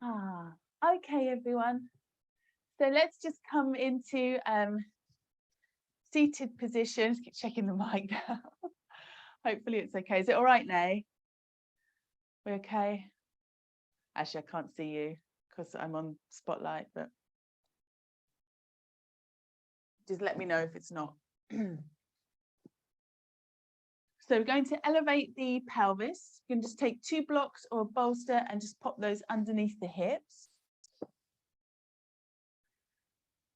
Okay, everyone. So let's just come into seated positions. Keep checking the mic now. Hopefully it's okay. Is it all right now? We're okay? Actually, I can't see you because I'm on spotlight, but just let me know if it's not. So we're going to elevate the pelvis. You can just take 2 blocks or a bolster and just pop those underneath the hips.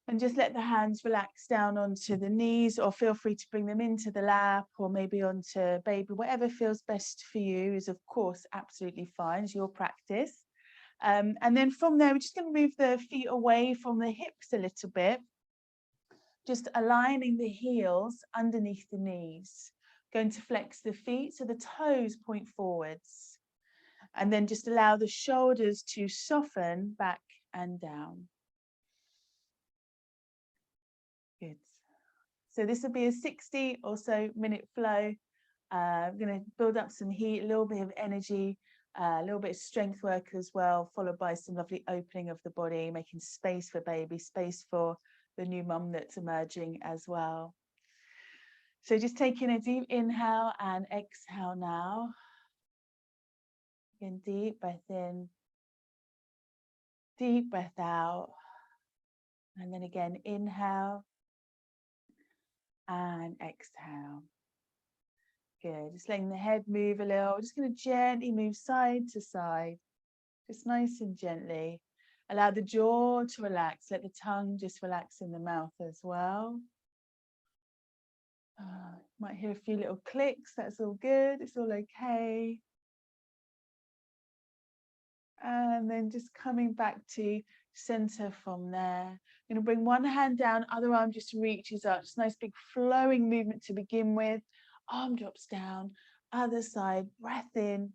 And just let the hands relax down onto the knees, or feel free to bring them into the lap or maybe onto baby. Whatever feels best for you is, of course, absolutely fine. It's your practice. And then from there, we're just going to move the feet away from the hips a little bit, just aligning the heels underneath the knees. Going to flex the feet so the toes point forwards. And then just allow the shoulders to soften back and down. Good. So this will be a 60 or so minute flow. I'm going to build up some heat, a little bit of energy, a little bit of strength work as well, followed by some lovely opening of the body, making space for baby, space for the new mum that's emerging as well. So just taking a deep inhale and exhale now. Again, deep breath in, deep breath out. And then again, inhale and exhale. Good. Just letting the head move a little. Just going to gently move side to side. Just nice and gently. Allow the jaw to relax. Let the tongue just relax in the mouth as well. Might hear a few little clicks. That's all good. It's all okay. And then just coming back to center from there. I'm going to bring one hand down, other arm just reaches up. Just nice big flowing movement to begin with. Arm drops down, other side, breath in,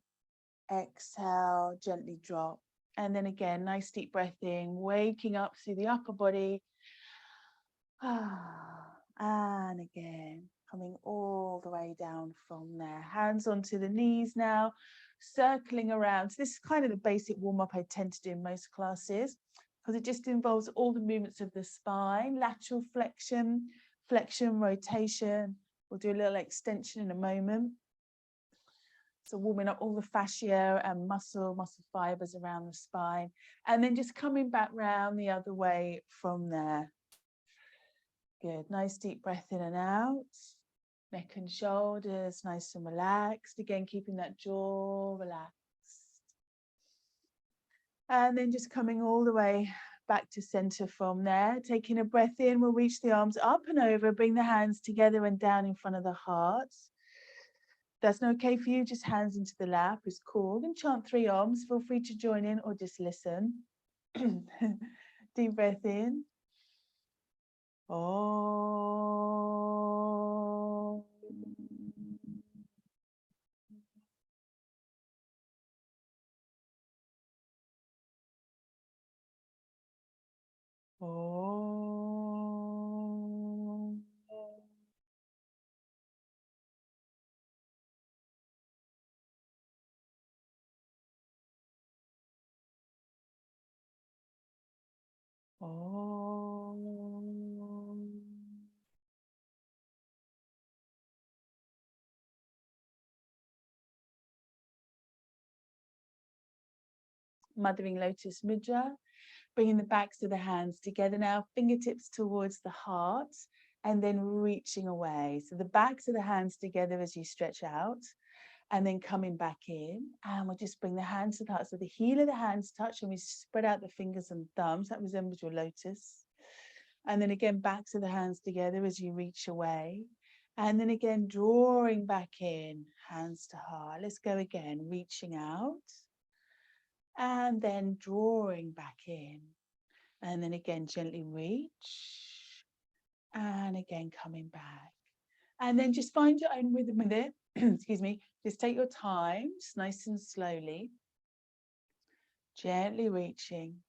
exhale, gently drop. And then again, nice deep breath in, waking up through the upper body. And again, coming all the way down from there. Hands onto the knees now, circling around. So this is kind of the basic warm-up I tend to do in most classes, because it just involves all the movements of the spine, lateral flexion, rotation. We'll do a little extension in a moment. So warming up all the fascia and muscle fibers around the spine, and then just coming back round the other way from there. Good, nice deep breath in and out. Neck and shoulders nice and relaxed. Again, keeping that jaw relaxed. And then just coming all the way back to center from there. Taking a breath in, we'll reach the arms up and over, bring the hands together and down in front of the heart. That's not okay for you, just hands into the lap is cool. And chant 3 arms. Feel free to join in or just listen. Deep breath in. Om. Om. Om. Mothering Lotus Mudra. Bringing the backs of the hands together now, fingertips towards the heart, and then reaching away. So the backs of the hands together as you stretch out, and then coming back in. And we'll just bring the hands to the heart. So the heel of the hands touch, and we spread out the fingers and thumbs. That resembles your lotus. And then again, backs of the hands together as you reach away. And then again, drawing back in, hands to heart. Let's go again, reaching out. And then drawing back in. And then again, gently reach. And again, coming back. And then just find your own rhythm with it. Excuse me. Just take your time, just nice and slowly. Gently reaching.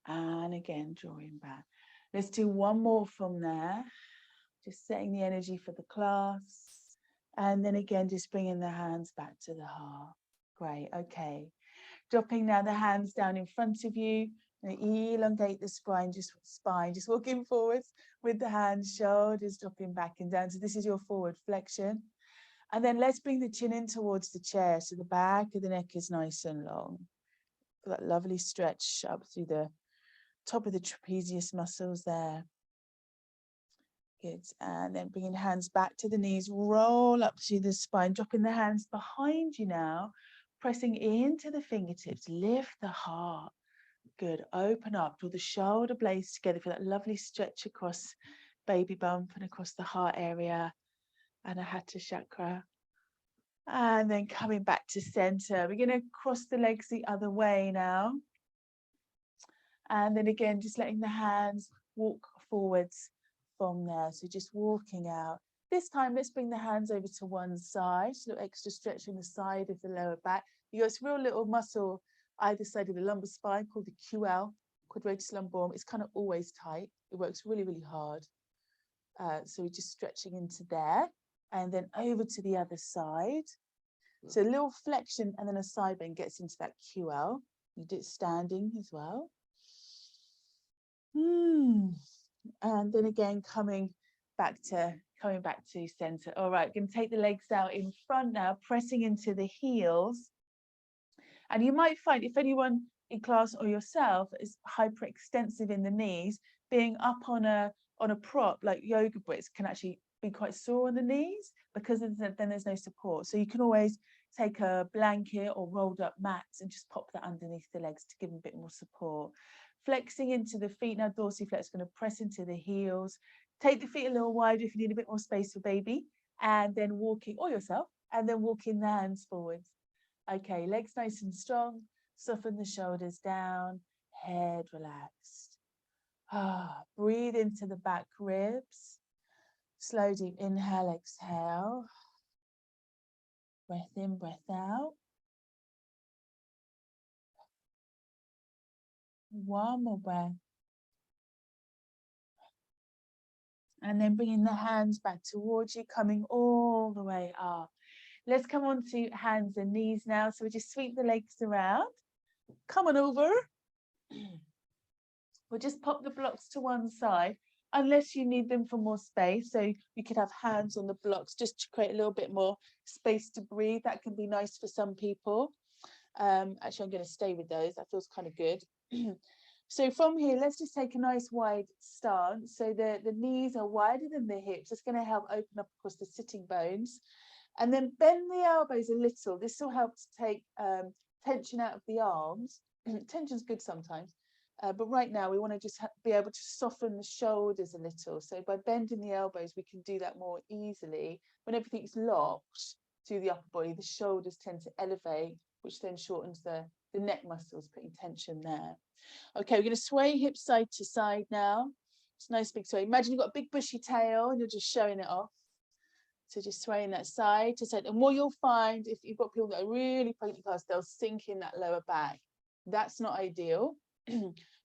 And again, drawing back. Let's do one more from there. Just setting the energy for the class. And then again, just bringing the hands back to the heart. Great. Okay. Dropping now the hands down in front of you. And elongate the spine, just walking forwards with the hands, shoulders dropping back and down. So this is your forward flexion. And then let's bring the chin in towards the chair. So the back of the neck is nice and long. That lovely stretch up through the top of the trapezius muscles there. Good. And then bringing hands back to the knees, roll up through the spine, dropping the hands behind you now, pressing into the fingertips, lift the heart. Good. Open up, draw the shoulder blades together for that lovely stretch across baby bump and across the heart area and Anahata chakra. And then coming back to center. We're going to cross the legs the other way now. And then again, just letting the hands walk forwards from there. So just walking out. This time, let's bring the hands over to one side. So extra stretching the side of the lower back. You got this real little muscle either side of the lumbar spine called the QL, quadratus lumborum. It's kind of always tight. It works really, really hard. So we're just stretching into there and then over to the other side. So a little flexion and then a side bend gets into that QL. You do it standing as well. And then again, coming back to center. All right, going to take the legs out in front now, pressing into the heels. And you might find, if anyone in class or yourself is hyperextensive in the knees, being up on a prop like yoga bricks can actually be quite sore on the knees because then there's no support. So you can always take a blanket or rolled up mats and just pop that underneath the legs to give them a bit more support. Flexing into the feet now, dorsiflex going to press into the heels. Take the feet a little wider if you need a bit more space for baby, and then walking, or yourself, and then walking the hands forwards. Okay, legs nice and strong. Soften the shoulders down, head relaxed. Breathe into the back ribs. Slow, deep inhale, exhale. Breath in, breath out. One more breath. And then bringing the hands back towards you, coming all the way up. Let's come on to hands and knees now. So we just sweep the legs around. Come on over. We'll just pop the blocks to one side, unless you need them for more space. So you could have hands on the blocks just to create a little bit more space to breathe. That can be nice for some people. Actually, I'm going to stay with those. That feels kind of good. So from here, let's just take a nice wide stance. So the knees are wider than the hips. It's going to help open up across the sitting bones. And then bend the elbows a little. This will help to take tension out of the arms. Tension's good sometimes. But right now, we want to just be able to soften the shoulders a little. So by bending the elbows, we can do that more easily. When everything's locked to the upper body, the shoulders tend to elevate, which then shortens the neck muscles, putting tension there. Okay, we're going to sway hips side to side now. It's a nice big sway. Imagine you've got a big bushy tail and you're just showing it off. So just swaying that side to side. And what you'll find, if you've got people that are really pregnant class, they'll sink in that lower back. That's not ideal.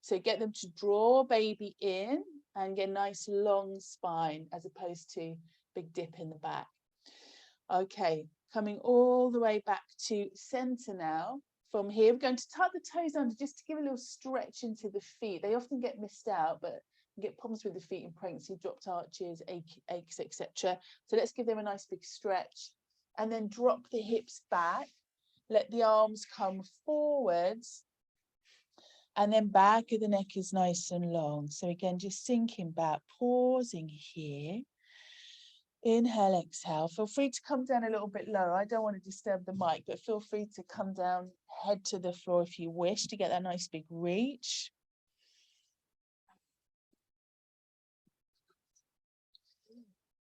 So get them to draw baby in and get a nice long spine as opposed to big dip in the back. Okay, coming all the way back to center now. From here, we're going to tuck the toes under just to give a little stretch into the feet. They often get missed out, but you get problems with the feet in pregnancy, dropped arches, aches, etc. So let's give them a nice big stretch and then drop the hips back. Let the arms come forwards. And then back of the neck is nice and long. So again, just sinking back, pausing here. Inhale, exhale. Feel free to come down a little bit lower. I don't want to disturb the mic, but feel free to come down, head to the floor if you wish to get that nice big reach.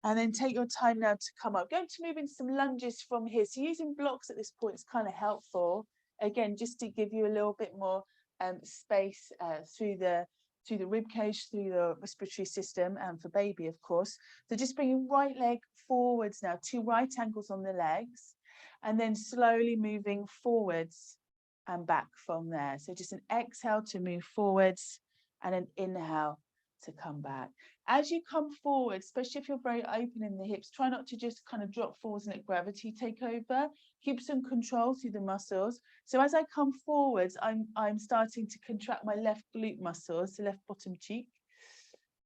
And then take your time now to come up. Going to move in some lunges from here. So using blocks at this point is kind of helpful. Again, just to give you a little bit more space through the rib cage, through the respiratory system, and for baby, of course. So just bringing right leg forwards now, 2 right ankles on the legs, and then slowly moving forwards and back from there. So just an exhale to move forwards and an inhale to come back. As you come forward, especially if you're very open in the hips, try not to just kind of drop forwards and let gravity take over. Keep some control through the muscles. So as I come forwards, I'm starting to contract my left glute muscles, the left bottom cheek,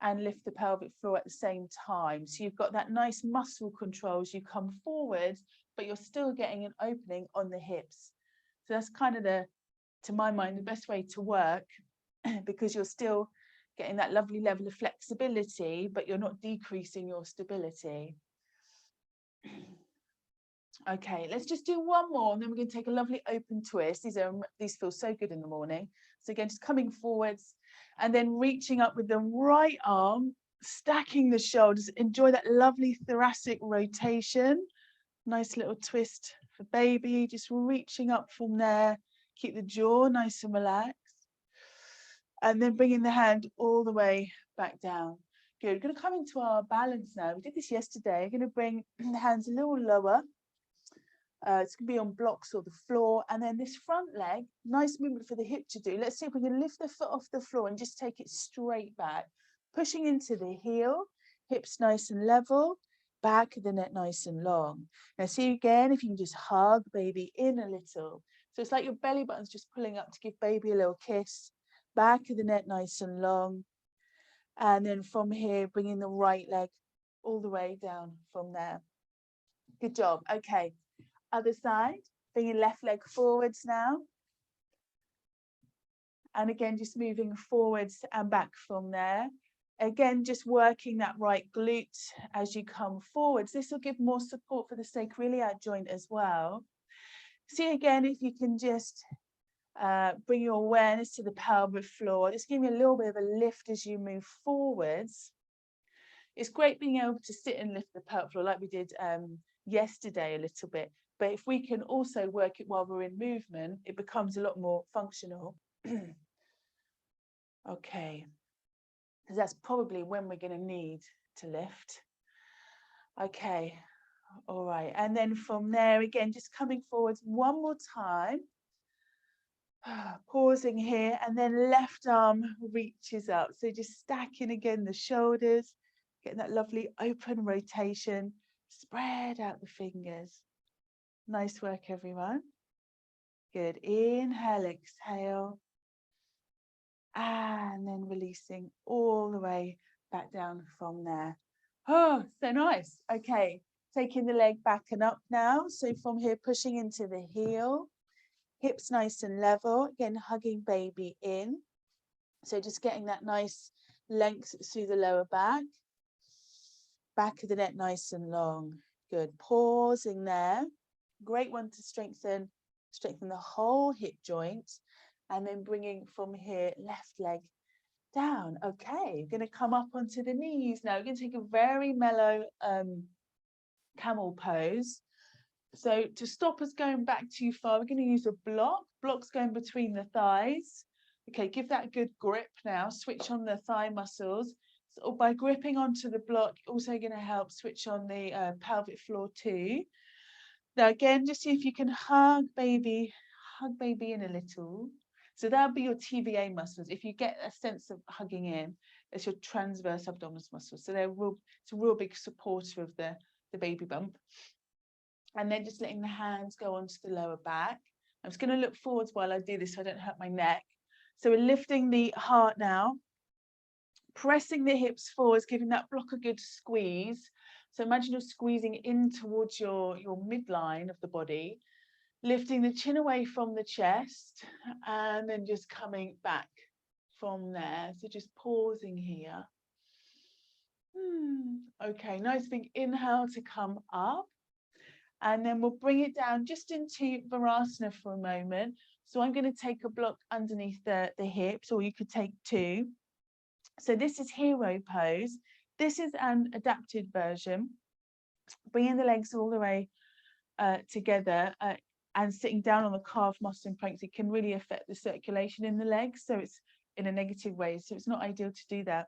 and lift the pelvic floor at the same time. So you've got that nice muscle control as you come forward, but you're still getting an opening on the hips. So that's kind of to my mind, the best way to work, because you're still getting that lovely level of flexibility, but you're not decreasing your stability. Okay, let's just do one more, and then we're going to take a lovely open twist. These feel so good in the morning. So again, just coming forwards and then reaching up with the right arm, stacking the shoulders. Enjoy that lovely thoracic rotation. Nice little twist for baby, just reaching up from there. Keep the jaw nice and relaxed. And then bringing the hand all the way back down. Good. We're going to come into our balance now. We did this yesterday. We're going to bring the hands a little lower. It's going to be on blocks or the floor. And then this front leg, nice movement for the hip to do. Let's see if we can lift the foot off the floor and just take it straight back. Pushing into the heel, hips nice and level, back of the neck nice and long. Now see again, if you can just hug baby in a little. So it's like your belly button's just pulling up to give baby a little kiss. Back of the neck nice and long. And then from here, bringing the right leg all the way down from there. Good job. Okay. Other side, bringing left leg forwards now. And again, just moving forwards and back from there. Again, just working that right glute as you come forwards. This will give more support for the sacroiliac joint as well. See again, if you can just bring your awareness to the pelvic floor. Just give me a little bit of a lift as you move forwards. It's great being able to sit and lift the pelvic floor like we did yesterday a little bit. But if we can also work it while we're in movement, it becomes a lot more functional. Okay, because that's probably when we're going to need to lift. Okay, all right. And then from there, again, just coming forwards one more time. Pausing here, and then left arm reaches up. So just stacking again the shoulders, getting that lovely open rotation. Spread out the fingers. Nice work, everyone. Good. Inhale, exhale. And then releasing all the way back down from there. Oh, so nice. Okay, taking the leg back and up now. So from here, pushing into the heel. Hips nice and level. Again, hugging baby in. So just getting that nice length through the lower back. Back of the neck nice and long. Good. Pausing there. Great one to strengthen the whole hip joint. And then bringing from here, left leg down. Okay, going to come up onto the knees now. We're going to take a very mellow camel pose. So to stop us going back too far, we're going to use a block. Block's going between the thighs. Okay, give that a good grip now. Switch on the thigh muscles. So by gripping onto the block, also going to help switch on the pelvic floor too. Now again, just see if you can hug baby in a little. So that'll be your TVA muscles. If you get a sense of hugging in, it's your transverse abdominis muscles. So it's a real big supporter of the baby bump. And then just letting the hands go onto the lower back. I'm just going to look forwards while I do this so I don't hurt my neck. So we're lifting the heart now, pressing the hips forwards, giving that block a good squeeze. So imagine you're squeezing in towards your midline of the body, lifting the chin away from the chest, and then just coming back from there. So just pausing here. Okay, nice big inhale to come up. And then we'll bring it down just into Virasana for a moment. So I'm going to take a block underneath the hips, or you could take two. So this is hero pose. This is an adapted version. Bringing the legs all the way together and sitting down on the calf muscle and planks, it can really affect the circulation in the legs. So it's in a negative way. So it's not ideal to do that.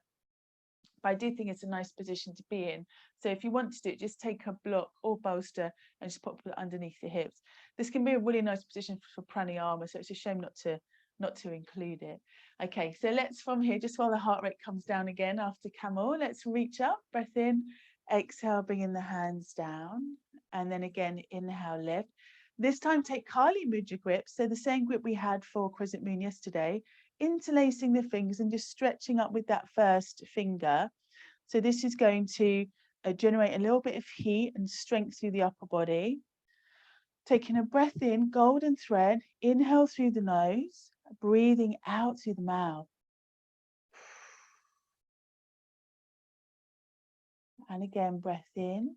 But I do think it's a nice position to be in. So if you want to do it, just take a block or bolster and just pop it underneath the hips. This can be a really nice position for pranayama, so it's a shame not to not to include it. Okay, so let's from here, just while the heart rate comes down again after camel, let's reach up, breath in, exhale, bringing the hands down, and then again, inhale, lift. This time take Kali Mudra grip, so the same grip we had for Crescent Moon yesterday, interlacing the fingers and just stretching up with that first finger. So this is going to generate a little bit of heat and strength through the upper body. Taking a breath in, golden thread, inhale through the nose, breathing out through the mouth. And again, breath in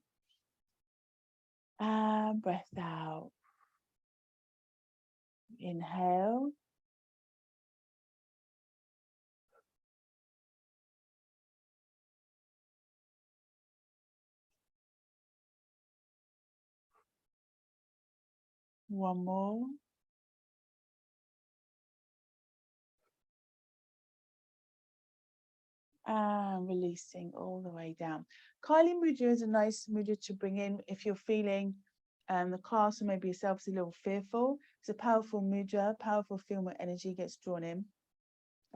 and breath out. Inhale. One more. And releasing all the way down. Kali Mudra is a nice mudra to bring in if you're feeling the class or maybe yourself is a little fearful. It's a powerful mudra, powerful film where energy gets drawn in.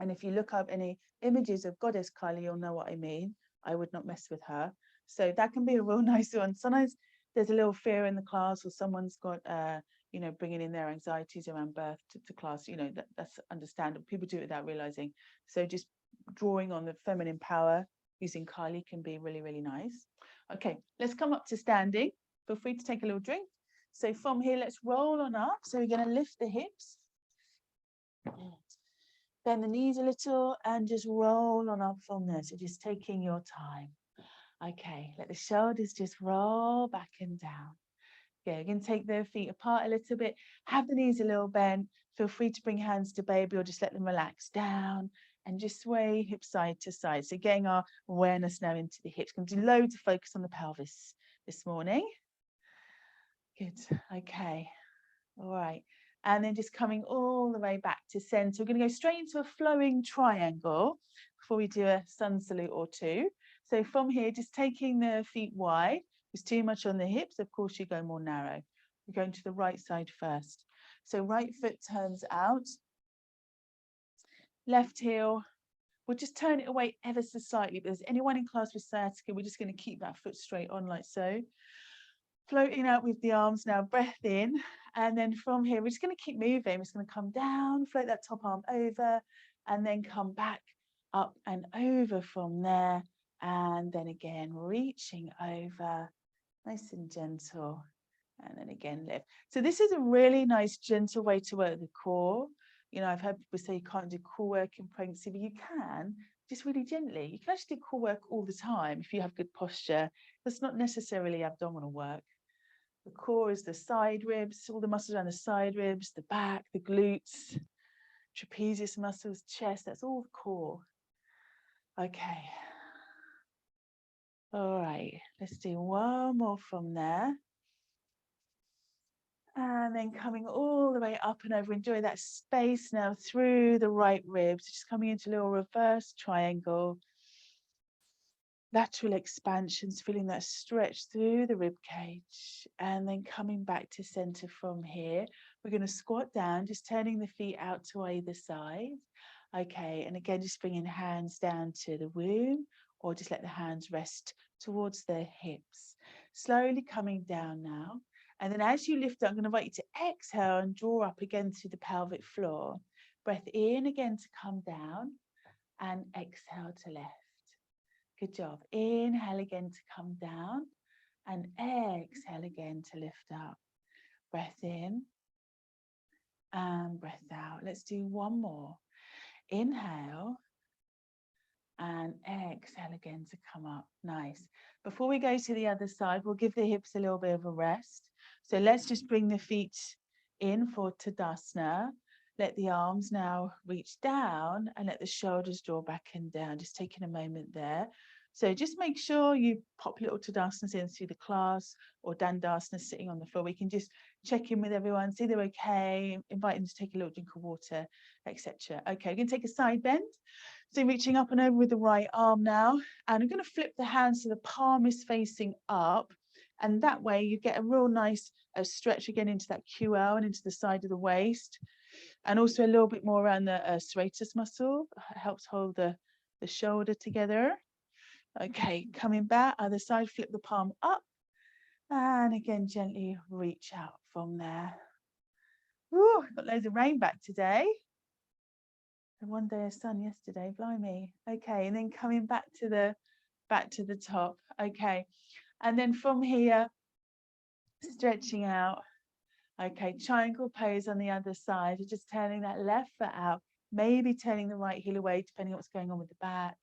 And if you look up any images of Goddess Kali, you'll know what I mean. I would not mess with her. So that can be a real nice one. Sometimes there's a little fear in the class, or someone's got, bringing in their anxieties around birth to class. That's understandable. People do it without realizing. So just drawing on the feminine power using Kali can be really, really nice. Okay, let's come up to standing. Feel free to take a little drink. So from here, let's roll on up. So we're going to lift the hips. Bend the knees a little and just roll on up from there. So just taking your time. Okay, let the shoulders just roll back and down. Yeah, you can take the feet apart a little bit. Have the knees a little bent. Feel free to bring hands to baby or just let them relax down and just sway hips side to side. So getting our awareness now into the hips. Going to do loads of focus on the pelvis this morning. Good. Okay. All right. And then just coming all the way back to center. We're going to go straight into a flowing triangle before we do a sun salute or two. So from here, just taking the feet wide. There's too much on the hips. Of course, you go more narrow. We're going to the right side first. So right foot turns out. Left heel. We'll just turn it away ever so slightly. If there's anyone in class with sciatica, we're just going to keep that foot straight on like so. Floating out with the arms now, breath in, and then from here, we're just going to keep moving. We're just going to come down, float that top arm over, and then come back up and over from there. And then again, reaching over, nice and gentle, and then again, lift. So this is a really nice, gentle way to work the core. I've heard people say you can't do core work in pregnancy, but you can, just really gently. You can actually do core work all the time if you have good posture. That's not necessarily abdominal work. The core is the side ribs, all the muscles around the side ribs, the back, the glutes, trapezius muscles, chest, that's all the core. Okay. All right, let's do one more from there. And then coming all the way up and over, enjoy that space now through the right ribs, just coming into a little reverse triangle. Lateral expansions, feeling that stretch through the rib cage, and then coming back to center from here. We're going to squat down, just turning the feet out to either side. Okay, and again, just bringing hands down to the womb, or just let the hands rest towards the hips. Slowly coming down now. And then as you lift up, I'm going to invite you to exhale and draw up again through the pelvic floor. Breath in again to come down, and exhale to lift. Good job. Inhale again to come down and exhale again to lift up. Breath in and breath out. Let's do one more. Inhale and exhale again to come up. Nice. Before we go to the other side, we'll give the hips a little bit of a rest. So let's just bring the feet in for Tadasana. Let the arms now reach down and let the shoulders draw back and down. Just taking a moment there. So just make sure you pop little Tadasanas in through the class or Dandasana sitting on the floor. We can just check in with everyone, see they're okay, invite them to take a little drink of water, etc. Okay, we're going to take a side bend. So reaching up and over with the right arm now. And I'm going to flip the hands so the palm is facing up And that way you get a real nice stretch again into that QL and into the side of the waist. And also a little bit more around the serratus muscle. It helps hold the shoulder together. Okay, coming back, other side, flip the palm up. And again, gently reach out from there. Ooh, got loads of rain back today. And one day of sun yesterday, blimey. Okay, and then coming back to the top. Okay, and then from here, stretching out. Okay, triangle pose on the other side. You're just turning that left foot out, maybe turning the right heel away, depending on what's going on with the back.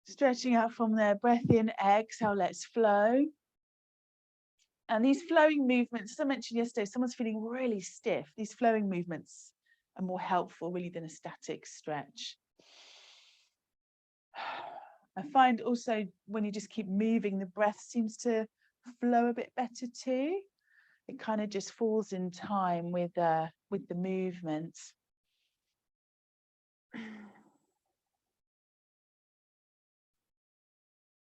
Stretching out from there, breath in, exhale, let's flow. And these flowing movements, as I mentioned yesterday, if someone's feeling really stiff, these flowing movements are more helpful really than a static stretch. I find also when you just keep moving, the breath seems to flow a bit better too. It kind of just falls in time with the movements.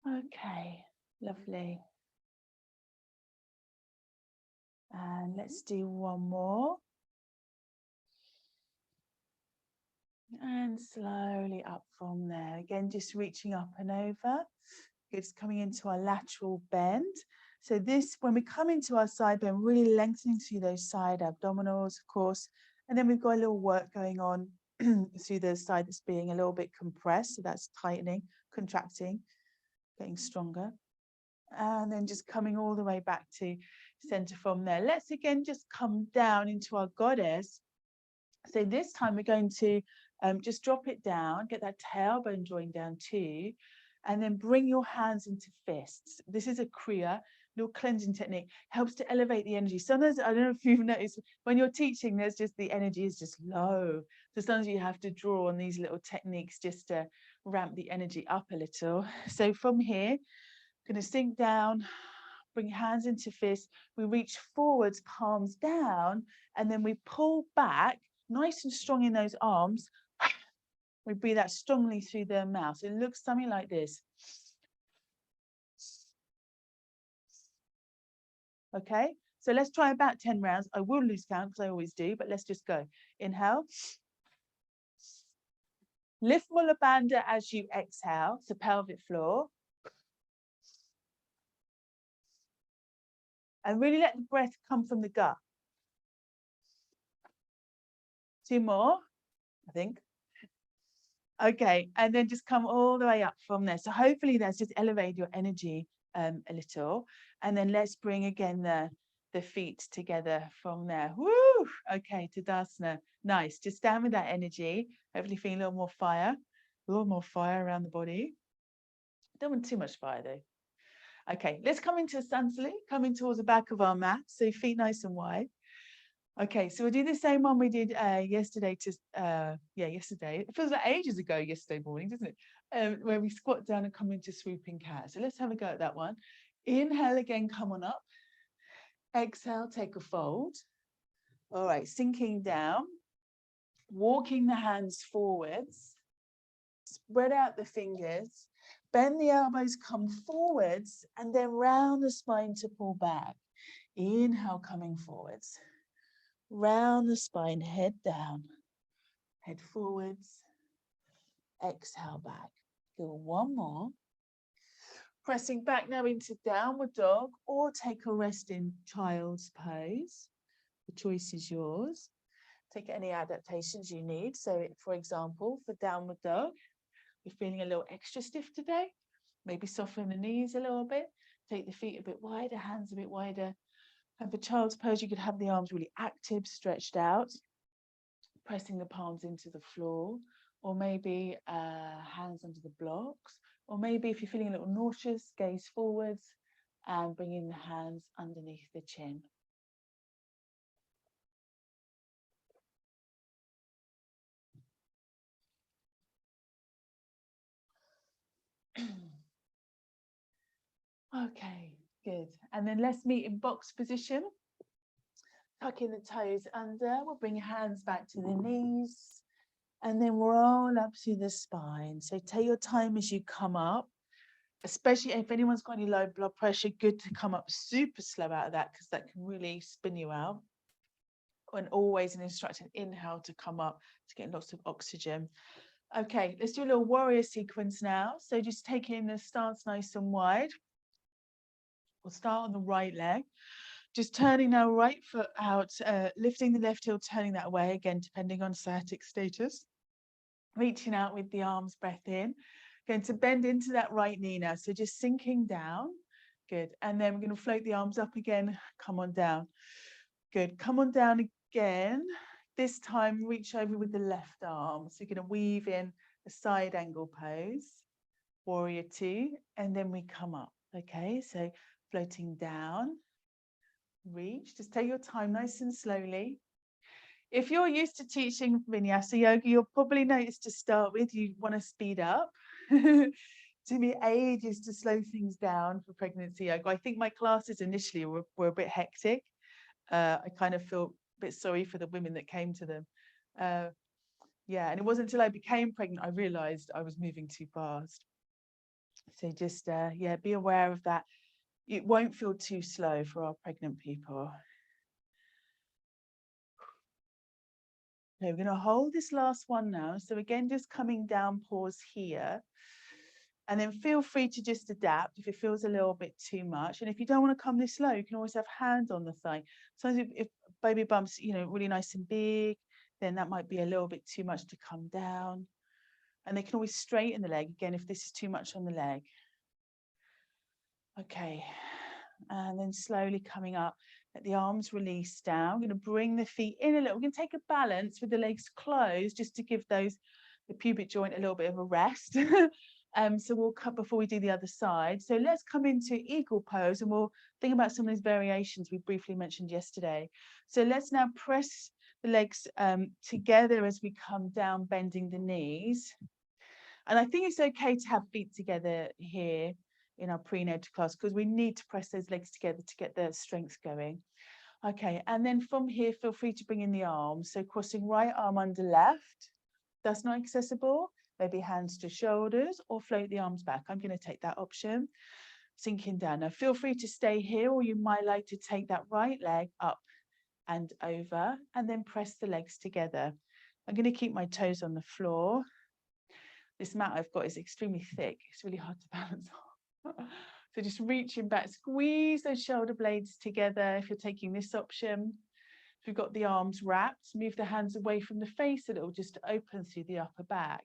Okay, lovely. And let's do one more. And slowly up from there. Again, just reaching up and over. It's coming into our lateral bend. So this, when we come into our side bend, really lengthening through those side abdominals, of course. And then we've got a little work going on through the side that's being a little bit compressed. So that's tightening, contracting, getting stronger. And then just coming all the way back to center from there. Let's again just come down into our goddess. So this time we're going to just drop it down, get that tailbone drawing down too, and then bring your hands into fists. This is a Kriya, little cleansing technique, helps to elevate the energy. Sometimes, I don't know if you've noticed, when you're teaching, there's just the energy is just low. So sometimes you have to draw on these little techniques just to ramp the energy up a little. So from here, I'm going to sink down, bring hands into fists. We reach forwards, palms down, and then we pull back, nice and strong in those arms. We breathe out strongly through the mouth. It looks something like this. Okay, so let's try about 10 rounds. I will lose count because I always do, but let's just go. Inhale. Lift Mula Bandha as you exhale, so pelvic floor. And really let the breath come from the gut. 2 more, I think. Okay, and then just come all the way up from there. So hopefully that's just elevate your energy a little. And then let's bring again the feet together from there. Woo! Okay, Tadasana. Nice. Just stand with that energy. Hopefully feeling a little more fire. A little more fire around the body. Don't want too much fire though. Okay, let's come into a sun salute, coming towards the back of our mat. So feet nice and wide. Okay, so we'll do the same one we did yesterday. Yesterday. It feels like ages ago yesterday morning, doesn't it? Where we squat down and come into swooping cat. So let's have a go at that one. Inhale again, come on up. Exhale, take a fold. All right, sinking down. Walking the hands forwards. Spread out the fingers. Bend the elbows, come forwards, and then round the spine to pull back. Inhale, coming forwards. Round the spine, head down, head forwards, exhale back. Do one more. Pressing back now into downward dog or take a rest in child's pose. The choice is yours. Take any adaptations you need. So for example, for downward dog, you're feeling a little extra stiff today. Maybe soften the knees a little bit. Take the feet a bit wider, hands a bit wider. And for child's pose, you could have the arms really active, stretched out, pressing the palms into the floor, or maybe hands under the blocks, or maybe if you're feeling a little nauseous, gaze forwards and bringing the hands underneath the chin. Okay, good. And then let's meet in box position. Tucking the toes under, we'll bring hands back to the knees and then roll up through the spine. So take your time as you come up. especially if anyone's got any low blood pressure, good to come up super slow out of that, because that can really spin you out. And always an instruction, inhale to come up to get lots of oxygen. Okay, let's do a little warrior sequence now. So just taking the stance nice and wide. We'll start on the right leg. Just turning now right foot out, lifting the left heel, turning that away, again, depending on sciatic status. Reaching out with the arms, breath in. Going to bend into that right knee now. So just sinking down. Good. And then we're going to float the arms up again. Come on down. Good. Come on down again. This time, reach over with the left arm. So you're going to weave in a side angle pose, warrior two, and then we come up. Okay, so floating down, reach. Just take your time nice and slowly. If you're used to teaching Vinyasa Yoga, you'll probably notice to start with, you want to speed up. To me, ages to slow things down for pregnancy yoga. I think my classes initially were a bit hectic. I kind of feel a bit sorry for the women that came to them. Yeah, and it wasn't until I became pregnant I realized I was moving too fast. So just, yeah, be aware of that. It won't feel too slow for our pregnant people. Okay, we're going to hold this last one now. So again, just coming down, pause here. And then feel free to just adapt if it feels a little bit too much. And if you don't want to come this low, you can always have hands on the thigh. Sometimes if baby bumps, you know, really nice and big, then that might be a little bit too much to come down. And they can always straighten the leg again if this is too much on the leg. Okay, and then slowly coming up, let the arms release down. I'm going to bring the feet in a little. We're going to take a balance with the legs closed just to give the pubic joint a little bit of a rest. So we'll cut before we do the other side. So let's come into eagle pose and we'll think about some of those variations we briefly mentioned yesterday. So let's now press the legs together as we come down, bending the knees. And I think it's okay to have feet together here in our prenatal class, because we need to press those legs together to get the strength going. Okay, and then from here, feel free to bring in the arms. So crossing right arm under left. That's not accessible. Maybe hands to shoulders or float the arms back. I'm going to take that option. Sinking down. Now feel free to stay here, or you might like to take that right leg up and over and then press the legs together. I'm going to keep my toes on the floor. This mat I've got is extremely thick. It's really hard to balance on. So just reaching back, squeeze those shoulder blades together if you're taking this option. If you've got the arms wrapped, move the hands away from the face a little, just to open through the upper back.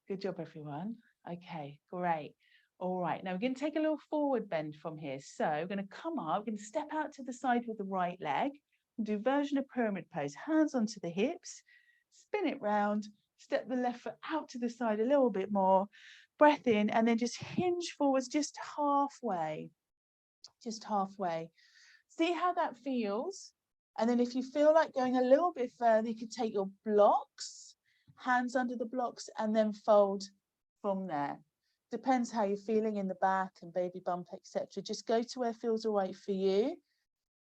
Good job, everyone. Okay, great. All right, now we're going to take a little forward bend from here. So we're going to come up, we're going to step out to the side with the right leg, and do version of pyramid pose, hands onto the hips, spin it round, step the left foot out to the side a little bit more, breath in, and then just hinge forwards just halfway. See how that feels. And then if you feel like going a little bit further, you could take your blocks, hands under the blocks, and then fold from there. Depends how you're feeling in the back and baby bump, etc. Just go to where feels all right for you.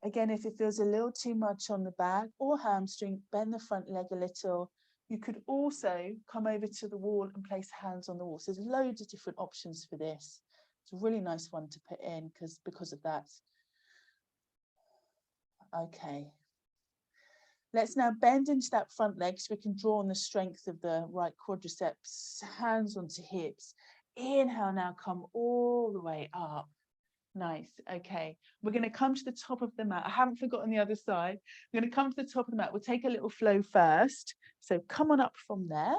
Again, if it feels a little too much on the back or hamstring, bend the front leg a little. You could also come over to the wall and place hands on the wall. So there's loads of different options for this. It's a really nice one to put in because of that. Okay. Let's now bend into that front leg so we can draw on the strength of the right quadriceps, hands onto hips. Inhale now, come all the way up. Nice. Okay, we're going to come to the top of the mat. I haven't forgotten the other side. We're going to come to the top of the mat. We'll take a little flow first. So come on up from there.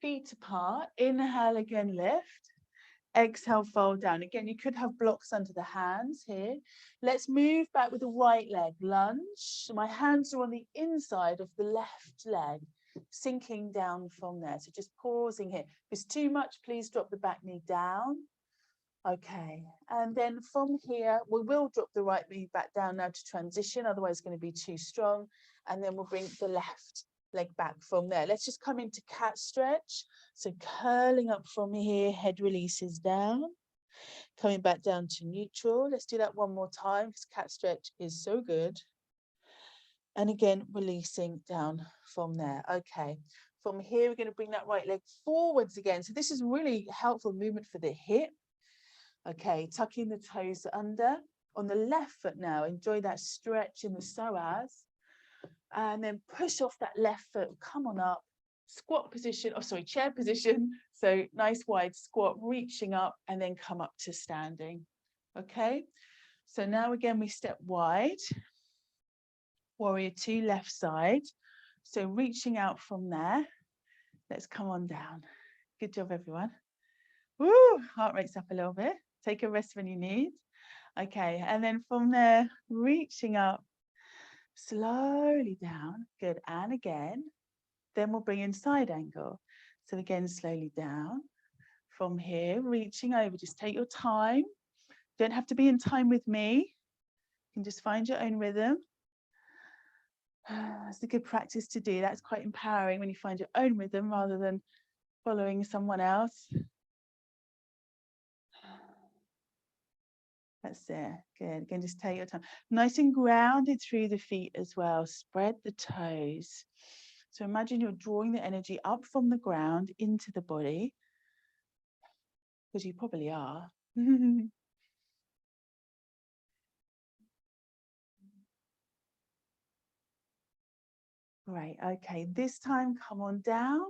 Feet apart. Inhale again, lift. Exhale, fold down. Again, you could have blocks under the hands here. Let's move back with the right leg. Lunge. So my hands are on the inside of the left leg, sinking down from there. So just pausing here. If it's too much, please drop the back knee down. Okay, and then from here, we will drop the right knee back down now to transition, otherwise it's going to be too strong. And then we'll bring the left leg back from there. Let's just come into cat stretch. So curling up from here, head releases down. Coming back down to neutral. Let's do that one more time because cat stretch is so good. And again, releasing down from there. Okay, From here, we're going to bring that right leg forwards again. So this is really helpful movement for the hip. Okay, tucking the toes under. On the left foot now, enjoy that stretch in the psoas. And then push off that left foot, come on up. Squat position, chair position. So nice wide squat, reaching up and then come up to standing. Okay, so now again, we step wide. Warrior 2, left side. So reaching out from there. Let's come on down. Good job, everyone. Woo, heart rate's up a little bit. Take a rest when you need. Okay, and then from there, reaching up, slowly down. Good, and again. Then we'll bring in side angle. So again, slowly down. From here, reaching over. Just take your time. Don't have to be in time with me. You can just find your own rhythm. It's a good practice to do. That's quite empowering when you find your own rhythm rather than following someone else. That's it. Good. Again, just take your time. Nice and grounded through the feet as well. Spread the toes. So imagine you're drawing the energy up from the ground into the body, because you probably are. Great. Okay, this time come on down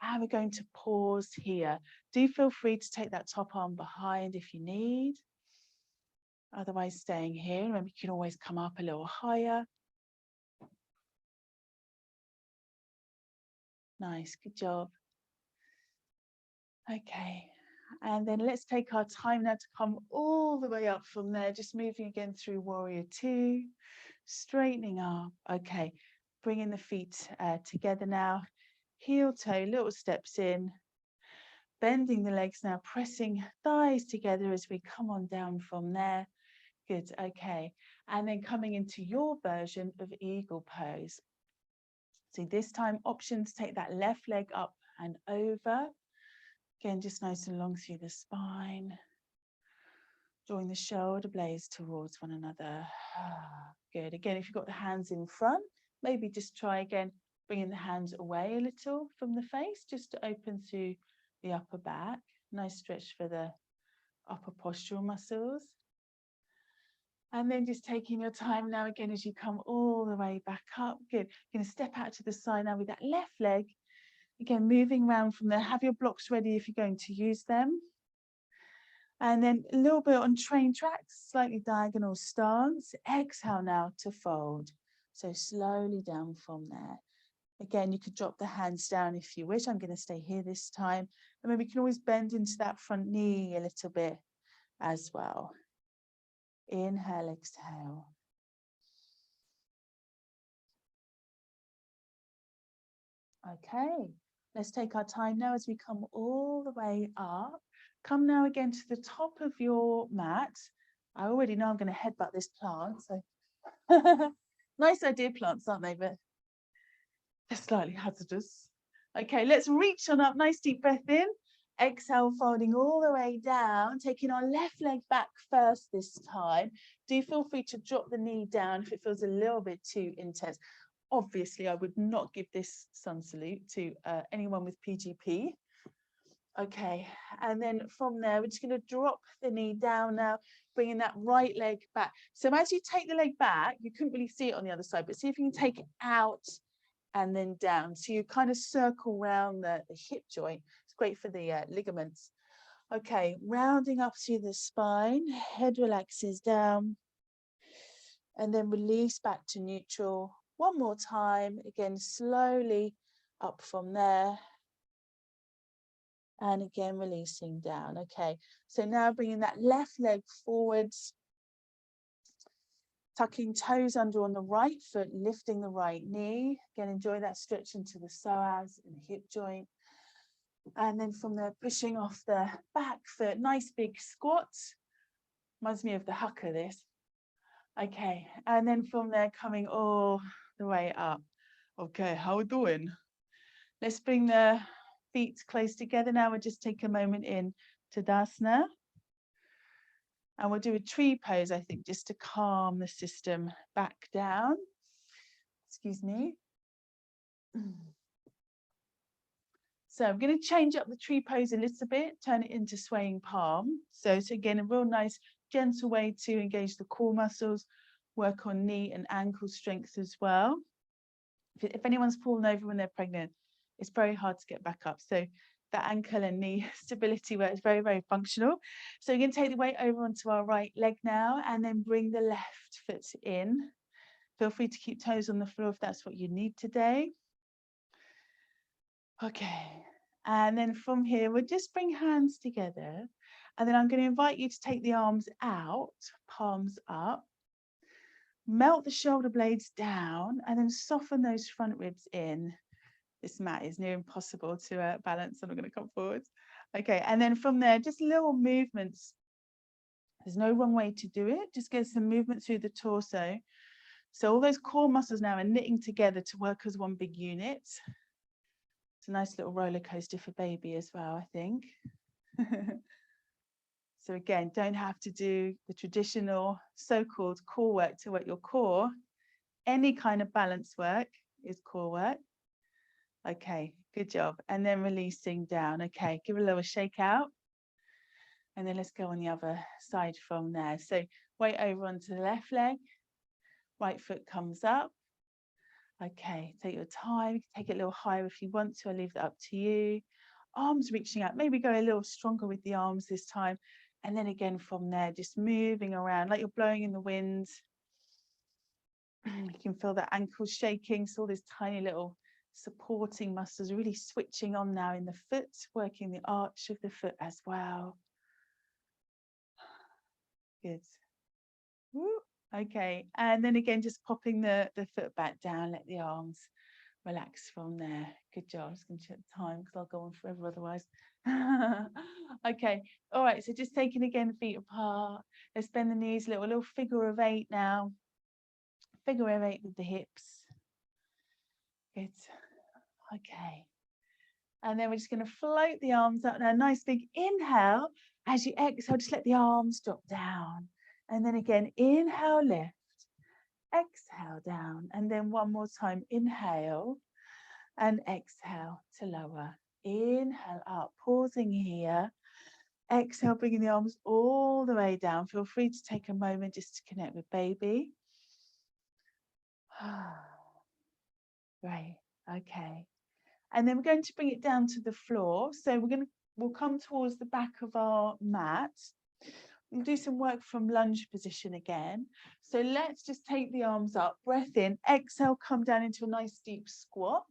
and we're going to pause here. Do feel free to take that top arm behind if you need. Otherwise, staying here. Remember, you can always come up a little higher. Nice, good job. Okay, and then let's take our time now to come all the way up from there, just moving again through Warrior 2, straightening up. Okay, bringing the feet together now, heel toe, little steps in, bending the legs now, pressing thighs together as we come on down from there. Good, okay, and then coming into your version of eagle pose. So this time, options, take that left leg up and over. Again, just nice and long through the spine. Drawing the shoulder blades towards one another. Good. Again, if you've got the hands in front, maybe just try again, bringing the hands away a little from the face, just to open through the upper back. Nice stretch for the upper postural muscles. And then just taking your time now again as you come all the way back up. Good. You're going to step out to the side now with that left leg. Again, moving around from there. Have your blocks ready if you're going to use them. And then a little bit on train tracks, slightly diagonal stance. Exhale now to fold. So slowly down from there. Again, you could drop the hands down if you wish. I'm going to stay here this time. And maybe you can always bend into that front knee a little bit as well. Inhale, exhale. Okay, let's take our time now as we come all the way up. Come now again to the top of your mat. I already know I'm going to headbutt this plant. So nice idea, plants, aren't they? But they're slightly hazardous. Okay, let's reach on up. Nice deep breath in. Exhale, folding all the way down. Taking our left leg back first this time. Do feel free to drop the knee down if it feels a little bit too intense. Obviously, I would not give this sun salute to anyone with PGP. Okay, and then from there, we're just going to drop the knee down now, bringing that right leg back. So as you take the leg back, you couldn't really see it on the other side, but see if you can take it out and then down. So you kind of circle around the hip joint. It's great for the ligaments. Okay, rounding up through the spine, head relaxes down, and then release back to neutral. One more time, again, slowly up from there. And again, releasing down. Okay, so now bringing that left leg forwards, tucking toes under on the right foot, lifting the right knee. Again, enjoy that stretch into the psoas and the hip joint. And then from there, pushing off the back foot, nice big squat. Reminds me of the haka, this. Okay, and then from there, coming all the way up. Okay, how we doing? Let's bring the feet close together now. We'll just take a moment in Tadasana. And we'll do a tree pose, I think, just to calm the system back down. Excuse me. So I'm going to change up the tree pose a little bit, turn it into swaying palm. So again, a real nice, gentle way to engage the core muscles, work on knee and ankle strength as well. If anyone's fallen over when they're pregnant, it's very hard to get back up. So that ankle and knee stability work is very, very functional. So we're going to take the weight over onto our right leg now, and then bring the left foot in. Feel free to keep toes on the floor if that's what you need today. Okay, and then from here, we'll just bring hands together, and then I'm going to invite you to take the arms out, palms up, melt the shoulder blades down, and then soften those front ribs in. This mat is near impossible to balance, so I'm going to come forward. Okay, and then from there, just little movements. There's no wrong way to do it. Just get some movement through the torso. So all those core muscles now are knitting together to work as one big unit. It's a nice little roller coaster for baby as well, I think. So again, don't have to do the traditional so-called core work to work your core. Any kind of balance work is core work. Okay, good job. And then releasing down. Okay, give a little shake out. And then let's go on the other side from there. So weight over onto the left leg. Right foot comes up. Okay, take your time. Take it a little higher if you want to. I'll leave that up to you. Arms reaching out. Maybe go a little stronger with the arms this time. And then again from there, just moving around like you're blowing in the wind. You can feel the ankles shaking. So all these tiny little supporting muscles really switching on now in the foot, working the arch of the foot as well. Good. Woo. Okay, and then again, just popping the foot back down, let the arms relax from there. Good job. I'm just going to check the time because I'll go on forever otherwise. Okay, all right, so just taking again the feet apart. Let's bend the knees, a little figure of 8 now. Figure of 8 with the hips. Good. Okay. And then we're just going to float the arms up now. Nice big inhale. As you exhale, just let the arms drop down. And then again, inhale, lift. Exhale down. And then one more time, inhale and exhale to lower. Inhale up, pausing here. Exhale, bringing the arms all the way down. Feel free to take a moment just to connect with baby. Great. Okay. And then we're going to bring it down to the floor. So we'll come towards the back of our mat. We'll do some work from lunge position again. So let's just take the arms up, breath in, exhale, come down into a nice deep squat.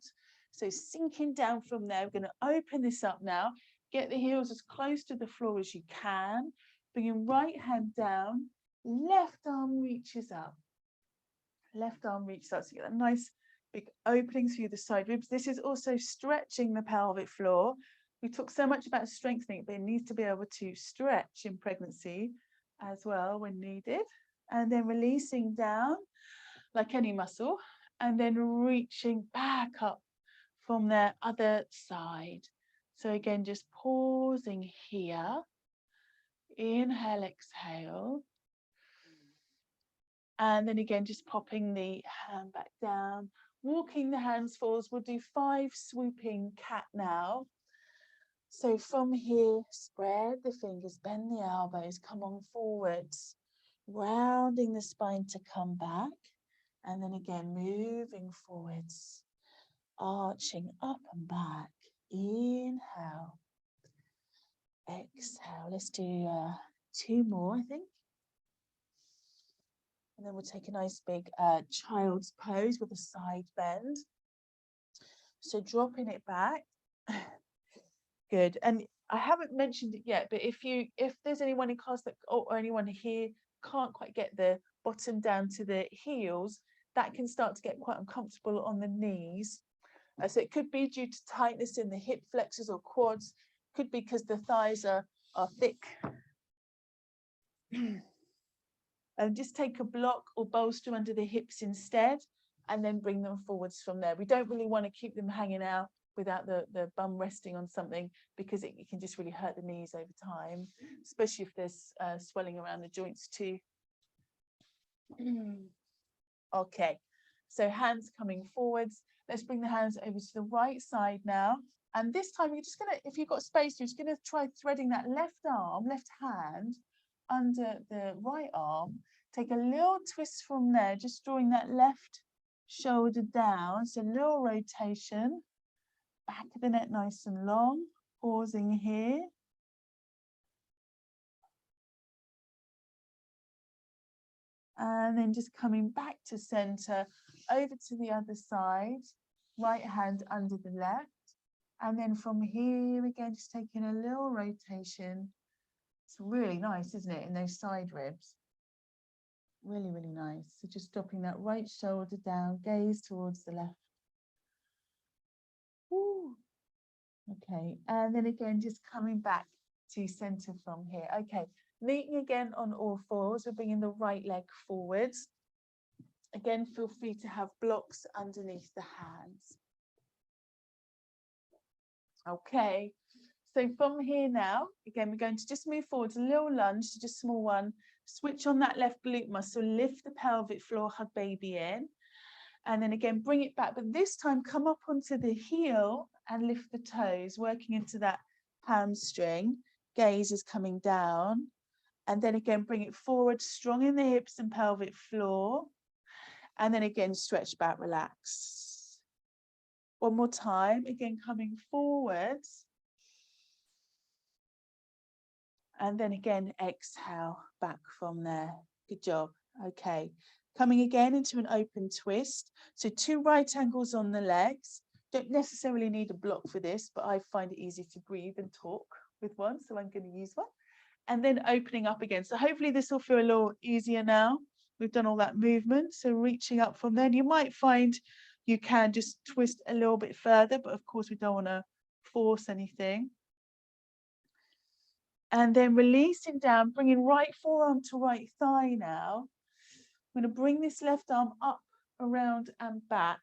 So sinking down from there, we're going to open this up now. Get the heels as close to the floor as you can. Bring your right hand down, left arm reaches up. Left arm reaches up, so you get that nice big opening through the side ribs. This is also stretching the pelvic floor. We talk so much about strengthening it, but it needs to be able to stretch in pregnancy as well when needed. And then releasing down like any muscle, and then reaching back up from the other side. So again, just pausing here. Inhale, exhale. And then again, just popping the hand back down, walking the hands forwards. We'll do 5 swooping cat now. So from here, spread the fingers, bend the elbows, come on forwards, rounding the spine to come back. And then again, moving forwards, arching up and back. Inhale, exhale. Let's do 2 more, I think. And then we'll take a nice big child's pose with a side bend. So dropping it back. Good. And I haven't mentioned it yet, but if there's anyone in class that or anyone here can't quite get the bottom down to the heels, that can start to get quite uncomfortable on the knees. So it could be due to tightness in the hip flexors or quads, could be because the thighs are thick. And just take a block or bolster under the hips instead, and then bring them forwards from there. We don't really want to keep them hanging out without the bum resting on something, because it can just really hurt the knees over time, especially if there's swelling around the joints too. Okay, so hands coming forwards. Let's bring the hands over to the right side now, And this time you're just gonna, if you've got space, you're just gonna try threading that left hand under the right arm. Take a little twist from there, just drawing that left shoulder down. So a little rotation, back of the neck nice and long, pausing here. And then just coming back to center, over to the other side, right hand under the left. And then from here again, just taking a little rotation. It's really nice, isn't it, in those side ribs? Really, really nice. So just dropping that right shoulder down, gaze towards the left. Woo. Okay, and then again, just coming back to center from here. Okay, meeting again on all fours. We're bringing the right leg forwards. Again, feel free to have blocks underneath the hands. Okay, so from here now, again, we're going to just move forwards, a little lunge, just a small one. Switch on that left glute muscle, lift the pelvic floor, hug baby in. And then again, bring it back, but this time come up onto the heel and lift the toes, working into that hamstring. Gaze is coming down. And then again, bring it forward, strong in the hips and pelvic floor. And then again, stretch back, relax. One more time, again, coming forwards. And then again, exhale back from there. Good job. Okay. Coming again into an open twist. So 2 right angles on the legs. Don't necessarily need a block for this, but I find it easy to breathe and talk with one. So I'm going to use one. And then opening up again. So hopefully this will feel a little easier now. We've done all that movement. So reaching up from there, you might find you can just twist a little bit further, but of course we don't want to force anything. And then releasing down, bringing right forearm to right thigh now. I'm going to bring this left arm up, around and back.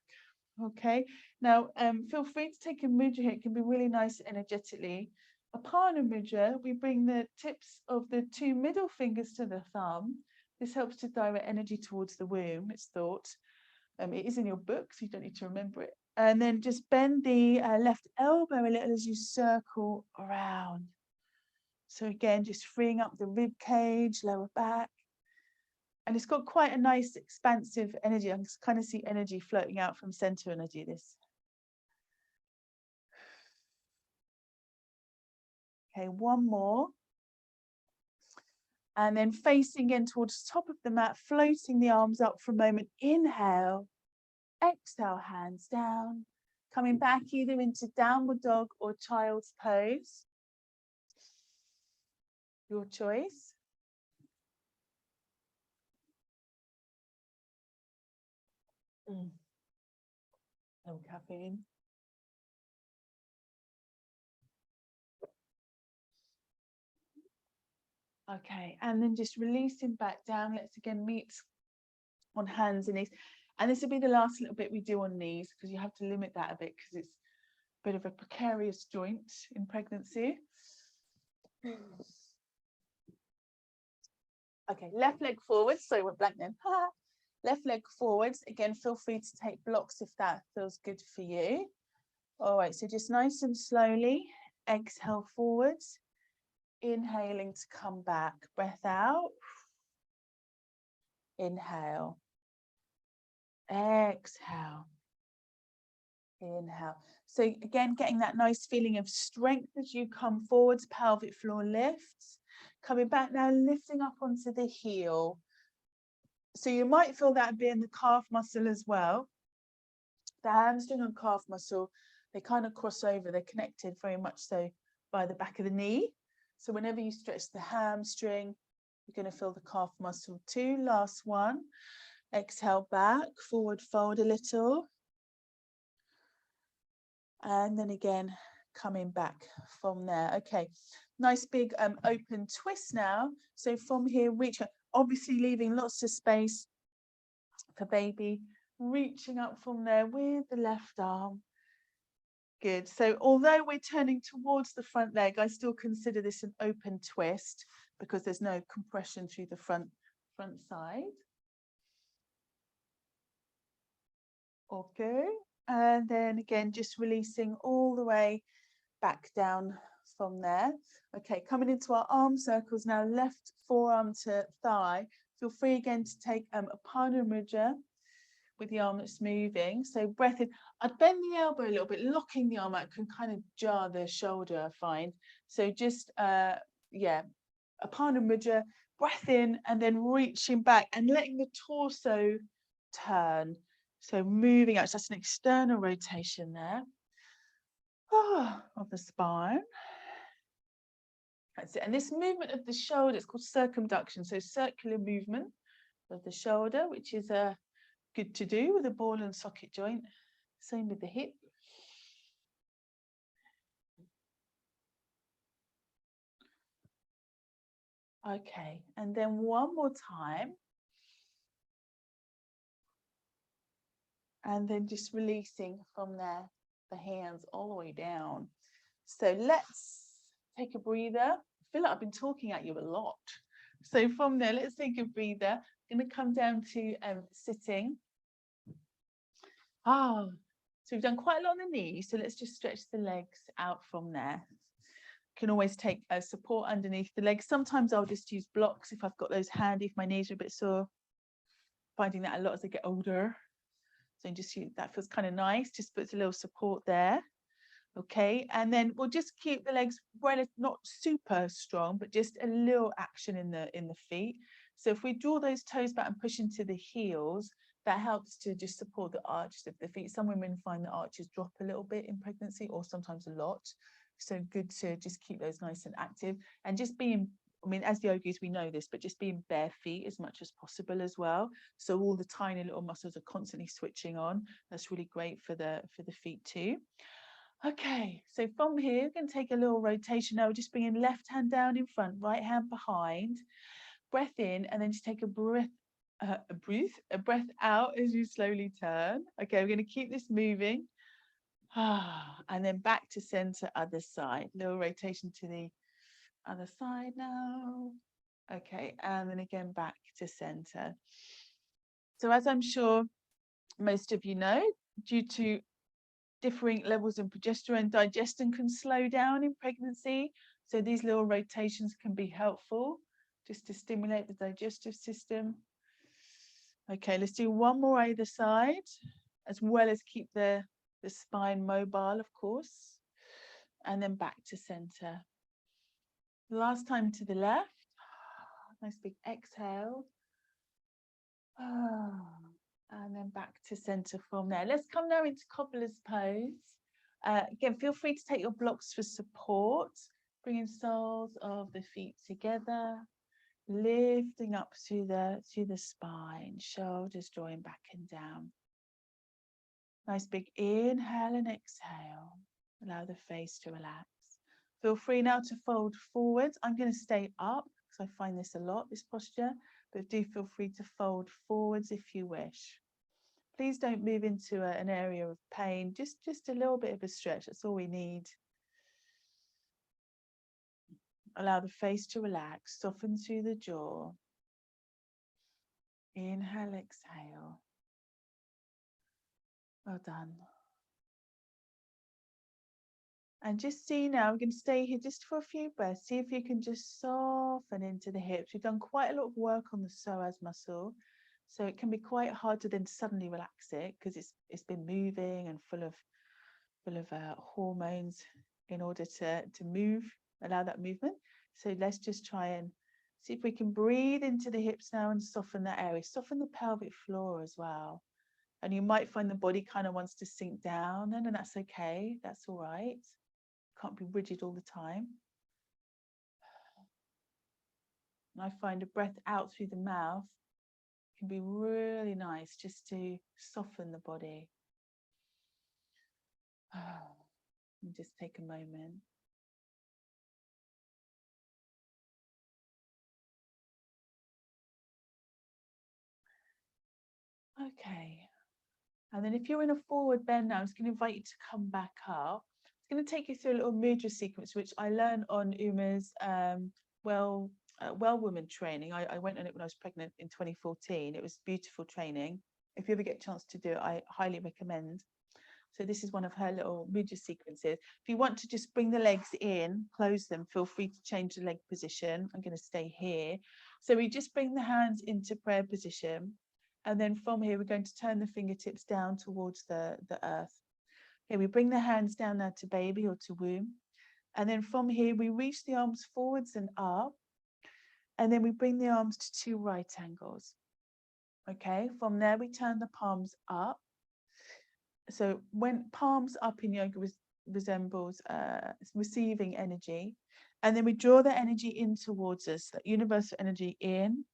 Okay, now feel free to take a mudra here. It can be really nice energetically. Apana mudra, we bring the tips of the 2 middle fingers to the thumb. This helps to direct energy towards the womb, it's thought. It is in your book, so you don't need to remember it. And then just bend the left elbow a little as you circle around. So again, just freeing up the rib cage, lower back. And it's got quite a nice expansive energy. I can kind of see energy floating out from center when I do this. Okay, one more. And then facing in towards the top of the mat, floating the arms up for a moment. Inhale, exhale, hands down. Coming back either into downward dog or child's pose. Your choice. No caffeine. Okay, and then just releasing back down. Let's again meet on hands and knees. And this will be the last little bit we do on knees, because you have to limit that a bit because it's a bit of a precarious joint in pregnancy. Okay, left leg forwards. Sorry, we're blank then. Left leg forwards. Again, feel free to take blocks if that feels good for you. All right, so just nice and slowly exhale forwards. Inhaling to come back. Breath out. Inhale. Exhale. Inhale. So again, getting that nice feeling of strength as you come forwards, pelvic floor lifts. Coming back now, lifting up onto the heel. So you might feel that be in the calf muscle as well. The hamstring and calf muscle, they kind of cross over. They're connected very much so by the back of the knee. So whenever you stretch the hamstring, you're going to feel the calf muscle too. Last one. Exhale back, forward fold a little. And then again, coming back from there. Okay, nice big open twist now. So from here, reach, obviously leaving lots of space for baby. Reaching up from there with the left arm. Good. So although we're turning towards the front leg, I still consider this an open twist because there's no compression through the front side. Okay. And then again, just releasing all the way back down from there. Okay, coming into our arm circles now, left forearm to thigh. Feel free again to take Apana Mudra with the arm that's moving. So breath in. I'd bend the elbow a little bit, locking the arm out can kind of jar the shoulder, I find. So just, yeah, Apana Mudra, breath in and then reaching back and letting the torso turn. So moving out, so that's an external rotation there of the spine. That's it. And this movement of the shoulder is called circumduction. So circular movement of the shoulder, which is good to do with a ball and socket joint. Same with the hip. Okay, and then one more time. And then just releasing from there, the hands all the way down. So let's take a breather. I feel like I've been talking at you a lot. So from there, let's take a breather. I'm going to come down to sitting. So we've done quite a lot on the knees. So let's just stretch the legs out from there. Can always take a support underneath the legs. Sometimes I'll just use blocks if I've got those handy, if my knees are a bit sore. Finding that a lot as I get older. So just that feels kind of nice, just puts a little support there. Okay, and then we'll just keep the legs not super strong, but just a little action in the feet. So if we draw those toes back and push into the heels, that helps to just support the arches of the feet. Some women find the arches drop a little bit in pregnancy, or sometimes a lot. So good to just keep those nice and active, and just being, I mean, as yogis, we know this, but just being bare feet as much as possible as well. So all the tiny little muscles are constantly switching on. That's really great for the feet too. Okay, so from here, you can take a little rotation now. We're just bringing left hand down in front, right hand behind. Breath in, and then just take a breath out as you slowly turn. Okay, we're going to keep this moving. And then back to center, other side. Little rotation to the other side now. Okay, and then again back to center. So as I'm sure most of you know, due to differing levels in progesterone, digestion can slow down in pregnancy. So these little rotations can be helpful just to stimulate the digestive system. Okay, let's do one more either side, as well as keep the spine mobile, of course, and then back to center. Last time to the left. Nice big exhale. And then back to center from there. Let's come now into cobbler's pose. Again, feel free to take your blocks for support, bringing soles of the feet together, lifting up through the spine, shoulders drawing back and down. Nice big inhale and exhale. Allow the face to relax. Feel free now to fold forwards. I'm going to stay up because I find this a lot, this posture, but do feel free to fold forwards if you wish. Please don't move into an area of pain, just a little bit of a stretch. That's all we need. Allow the face to relax, soften through the jaw. Inhale, exhale. Well done. And just see now, we're going to stay here just for a few breaths. See if you can just soften into the hips. We've done quite a lot of work on the psoas muscle. So it can be quite hard to then suddenly relax it because it's been moving and full of hormones in order to move, allow that movement. So let's just try and see if we can breathe into the hips now and soften that area. Soften the pelvic floor as well. And you might find the body kind of wants to sink down, and that's okay. That's all right. Can't be rigid all the time. And I find a breath out through the mouth can be really nice just to soften the body. And just take a moment. Okay. And then if you're in a forward bend now, I'm just going to invite you to come back up. It's going to take you through a little mudra sequence, which I learned on Uma's well woman training. I went on it when I was pregnant in 2014. It was beautiful training. If you ever get a chance to do it, I highly recommend. So this is one of her little mudra sequences. If you want to just bring the legs in, close them, feel free to change the leg position. I'm going to stay here. So we just bring the hands into prayer position. And then from here, we're going to turn the fingertips down towards the earth. Okay, we bring the hands down now to baby or to womb. And then from here, we reach the arms forwards and up. And then we bring the arms to 2 right angles. Okay, from there, we turn the palms up. So when palms up in yoga resembles receiving energy. And then we draw the energy in towards us, that universal energy in.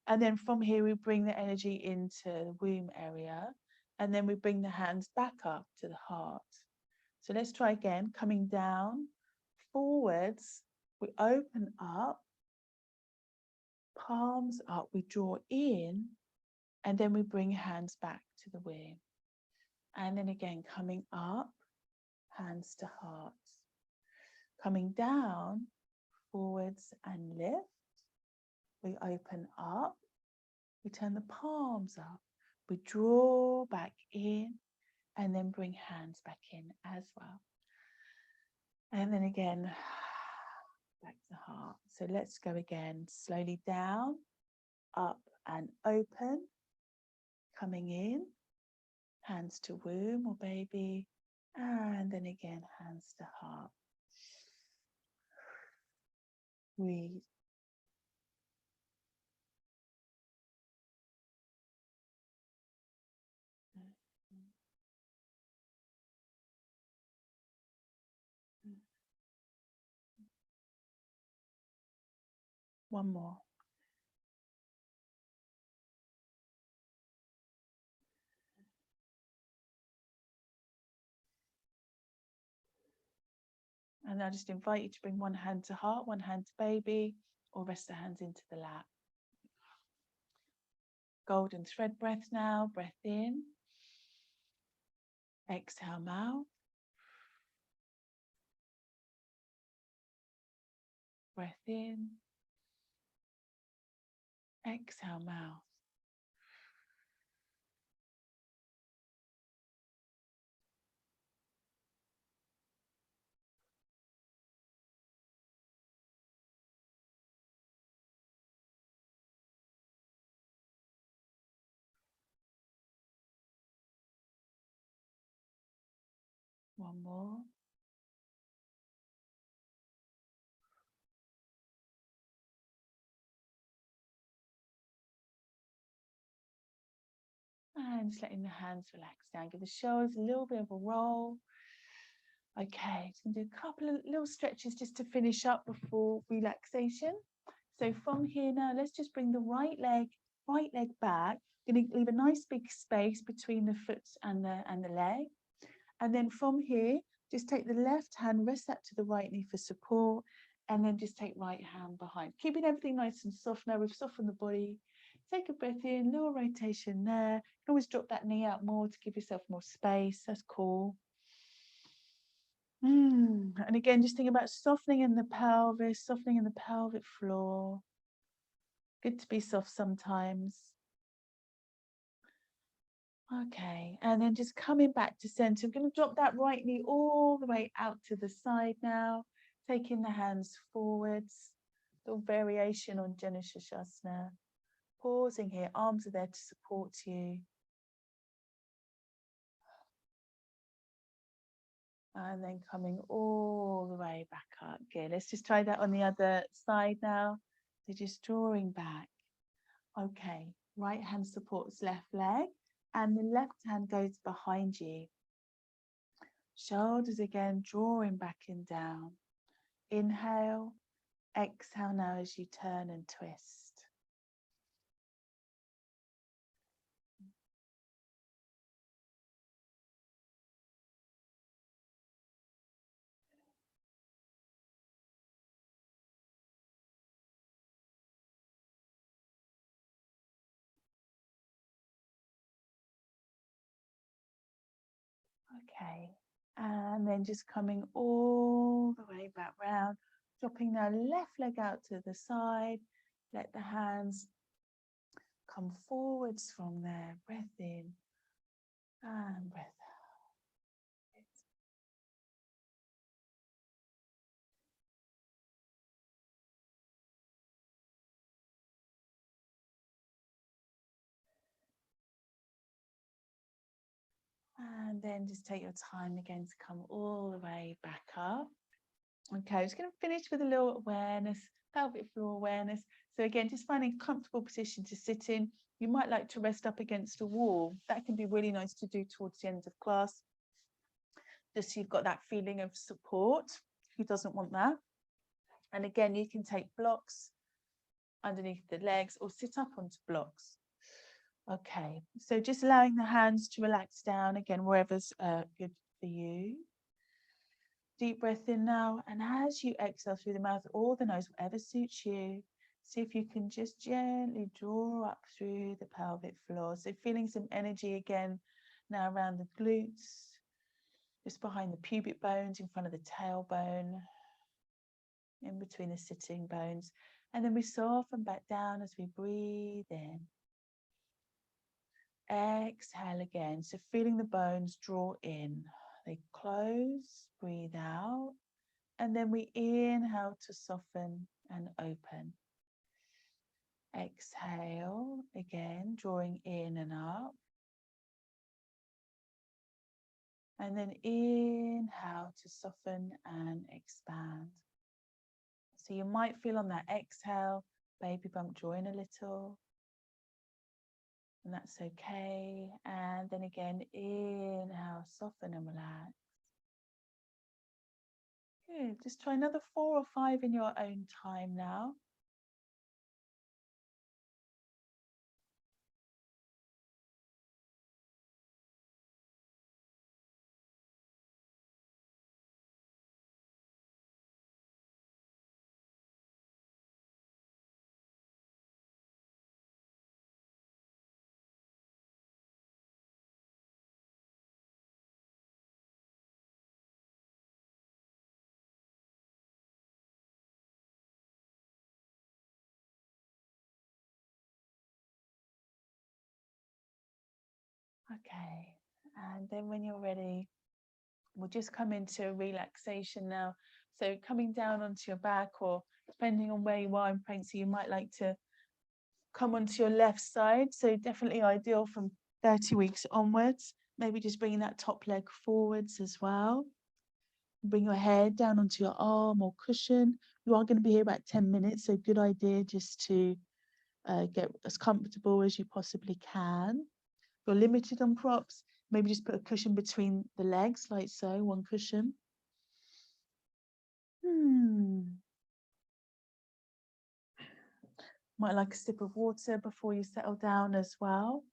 And then from here, we bring the energy into the womb area. And then we bring the hands back up to the heart. So let's try again, coming down, forwards, we open up, palms up, we draw in, and then we bring hands back to the womb. And then again, coming up, hands to heart. Coming down, forwards and lift. We open up, we turn the palms up, we draw back in, and then bring hands back in as well. And then again, back to heart. So let's go again, slowly down, up and open, coming in, hands to womb or baby, and then again, hands to heart. Breathe. One more. And I just invite you to bring one hand to heart, one hand to baby, or rest the hands into the lap. Golden thread breath now, breath in. Exhale, mouth. Breath in. Exhale, mouth. One more. And just letting the hands relax down. Give the shoulders a little bit of a roll. Okay, just gonna do a couple of little stretches just to finish up before relaxation. So from here now, let's just bring the right leg back. Gonna leave a nice big space between the foot and the leg. And then from here, just take the left hand, rest that to the right knee for support, and then just take right hand behind. Keeping everything nice and soft now. We've softened the body. Take a breath in, little rotation there. You can always drop that knee out more to give yourself more space. That's cool. And again, just think about softening in the pelvis, softening in the pelvic floor. Good to be soft sometimes. Okay, and then just coming back to center. I'm going to drop that right knee all the way out to the side now, taking the hands forwards. Little variation on Janushasana. Pausing here, arms are there to support you. And then coming all the way back up. Good. Let's just try that on the other side now. So just drawing back. Okay. Right hand supports left leg and the left hand goes behind you. Shoulders again, drawing back and down. Inhale. Exhale now as you turn and twist. Okay, and then just coming all the way back round, dropping the left leg out to the side, let the hands come forwards from there, breath in and breath out. And then just take your time again to come all the way back up. Okay, I'm just going to finish with a little awareness, pelvic floor awareness. So again, just finding a comfortable position to sit in. You might like to rest up against a wall. That can be really nice to do towards the end of class. Just so you've got that feeling of support. Who doesn't want that? And again, you can take blocks underneath the legs or sit up onto blocks. Okay, so just allowing the hands to relax down again, wherever's good for you. Deep breath in now, and as you exhale through the mouth or the nose, whatever suits you, see if you can just gently draw up through the pelvic floor. So feeling some energy again now around the glutes, just behind the pubic bones, in front of the tailbone, in between the sitting bones. And then we soften back down as we breathe in. Exhale again, so feeling the bones draw in. They close, breathe out, and then we inhale to soften and open. Exhale again, drawing in and up. And then inhale to soften and expand. So you might feel on that exhale, baby bump, draw in a little. And that's okay. And then again, inhale, soften and relax. Good. Just try another 4 or 5 in your own time now. Okay. And then when you're ready, we'll just come into relaxation now. So coming down onto your back, or depending on where you are in pregnancy, you might like to come onto your left side. So definitely ideal from 30 weeks onwards. Maybe just bringing that top leg forwards as well. Bring your head down onto your arm or cushion. You are going to be here about 10 minutes, so good idea just to get as comfortable as you possibly can. If you're limited on props, maybe just put a cushion between the legs, like so, one cushion. Might like a sip of water before you settle down as well.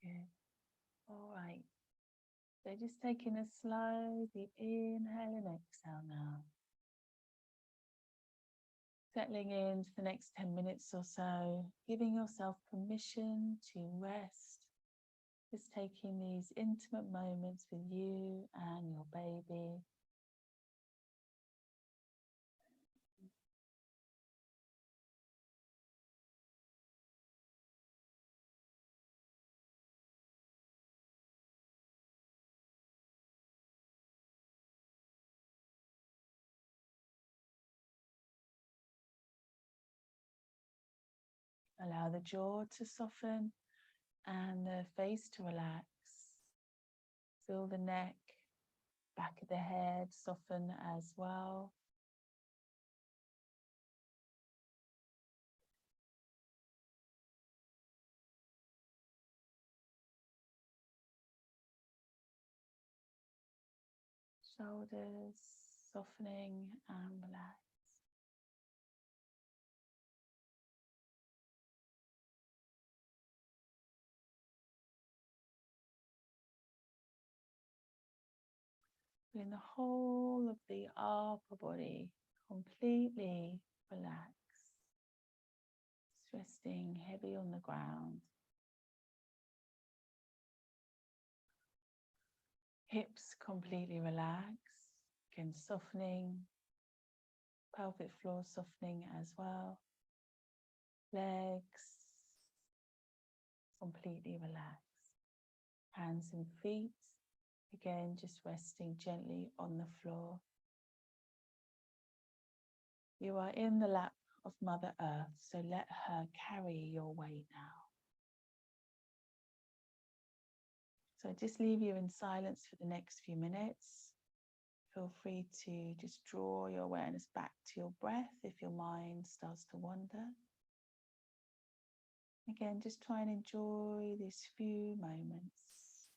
Good. All right. So just taking a slow, deep inhale and exhale now. Settling into the next 10 minutes or so, giving yourself permission to rest. Just taking these intimate moments with you and your baby. Allow the jaw to soften and the face to relax. Feel the neck, back of the head soften as well. Shoulders softening and relax. Feeling the whole of the upper body completely relax. Resting heavy on the ground. Hips completely relaxed. Again, softening. Pelvic floor softening as well. Legs completely relaxed. Hands and feet Again, just resting gently on the floor. You are in the lap of Mother Earth, so let her carry your weight now. So just leave you in silence for the next few minutes. Feel free to just draw your awareness back to your breath if your mind starts to wander. Again, just try and enjoy these few moments.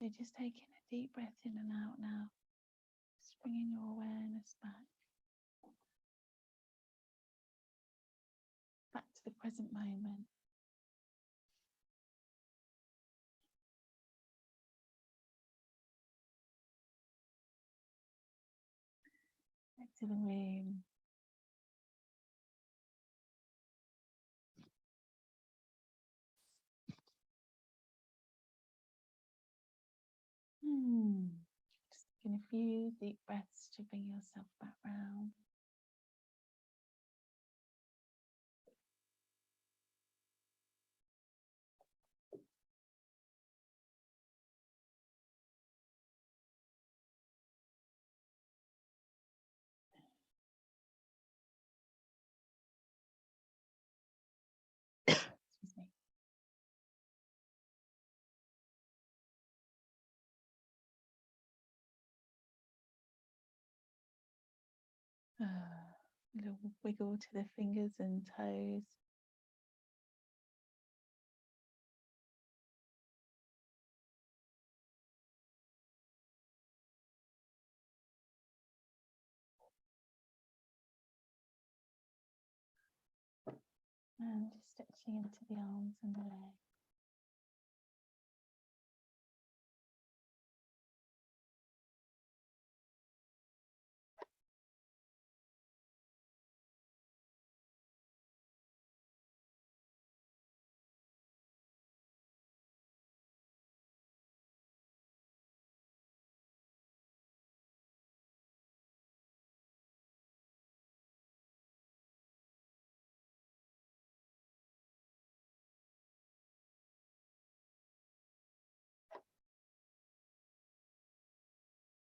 So just taking a deep breath in and out now. Just bringing your awareness back to the present moment. Back to the room. Just taking a few deep breaths to bring yourself back round. Excuse me. A little wiggle to the fingers and toes. And just stretching into the arms and the legs.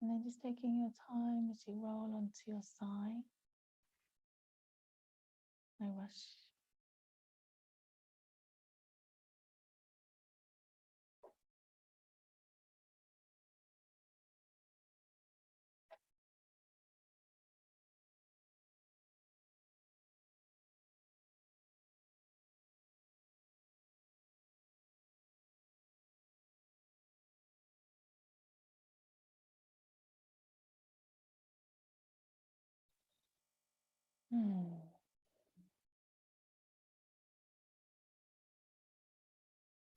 And then just taking your time as you roll onto your side. No rush.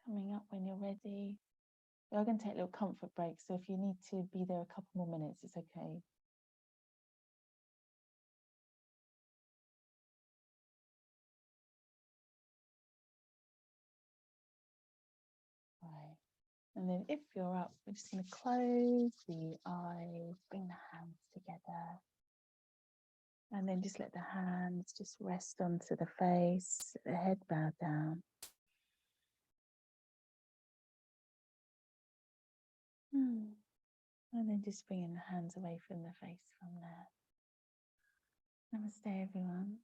Coming up when you're ready. We are going to take a little comfort break, so if you need to be there a couple more minutes, it's okay. Right. And then if you're up, we're just going to close the eyes, bring the hands together. And then just let the hands just rest onto the face, the head bow down. And then just bringing the hands away from the face from there. Namaste, everyone.